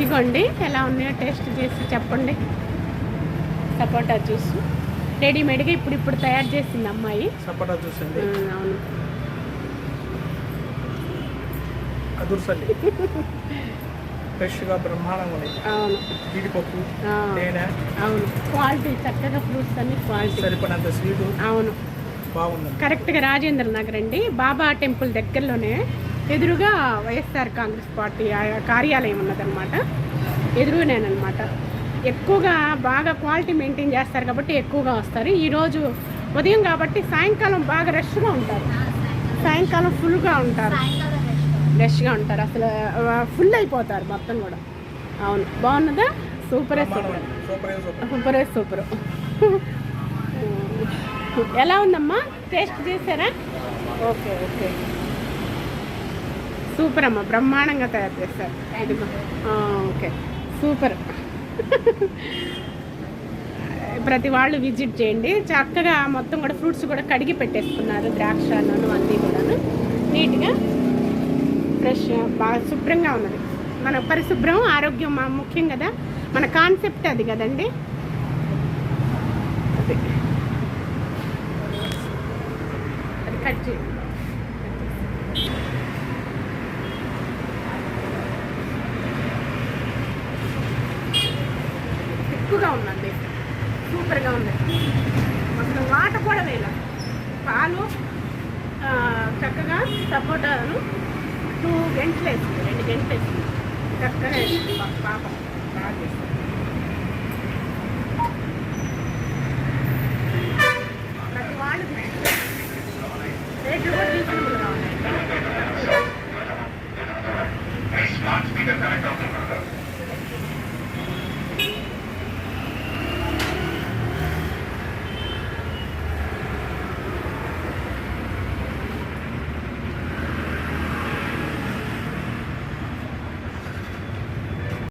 ఇగోండి ఎలా ఉన్నాయో టేస్ట్ చేసి చెప్పండి. సపోటా జ్యూస్ రెడీమేడ్గా ఇప్పుడు తయారు చేసింది అమ్మాయి. సపోటా జ్యూస్ అండి. అవును, అదుర్సండి. ఫ్రెష్గా బ్రహ్మాండంగా ఉన్నాయి. అవును, జీడిపప్పు, తేనె, అవును, క్వాలిటీ చక్కగా ఫ్రూట్స్ అన్ని క్వాలిటీ, సరిపడినంత స్వీటు. అవును, బాగుంది. కరెక్ట్గా రాజేంద్ర నగర్ అండి, బాబా టెంపుల్ దగ్గరలోనే ఎదురుగా వైఎస్ఆర్ కాంగ్రెస్ పార్టీ కార్యాలయం ఉన్నదన్నమాట. ఎదురుగానేనమాట. ఎక్కువగా బాగా క్వాలిటీ మెయింటైన్ చేస్తారు కాబట్టి ఎక్కువగా వస్తారు. ఈరోజు ఉదయం కాబట్టి సాయంకాలం బాగా రష్గా ఉంటారు. సాయంకాలం ఫుల్గా ఉంటారు, రష్గా ఉంటారు. అసలు ఫుల్ అయిపోతారు మొత్తం కూడా. అవును, బాగున్నదా? సూపరే సూపర్, సూపరే సూపర్. ఎలా ఉందమ్మా? టేస్ట్ చేశారా? ఓకే ఓకే, సూపర్ అమ్మ, బ్రహ్మాండంగా తయారు చేస్తారు. Okay, super. ప్రతి వాళ్ళు విజిట్ చేయండి. చక్కగా మొత్తం కూడా ఫ్రూట్స్ కూడా కడిగి పెట్టేసుకున్నారు. ద్రాక్షను అన్నీ కూడా నీట్గా ఫ్రెష్, బాగా శుభ్రంగా ఉన్నది. మన పరిశుభ్రం ఆరోగ్యం ముఖ్యం కదా, మన కాన్సెప్ట్ అది కదండి. అది కట్ చేయండి. ఎక్కువగా ఉందండి, సూపర్గా ఉంది. మొత్తం వాటర్ కూడా వేయాలి. పాలు చక్కగా సపోటాను 2 గంటలు వేస్తుంది, 2 గంటలు వేస్తుంది. చక్కగా వేస్తుంది. పాప బాగా చేస్తుంది.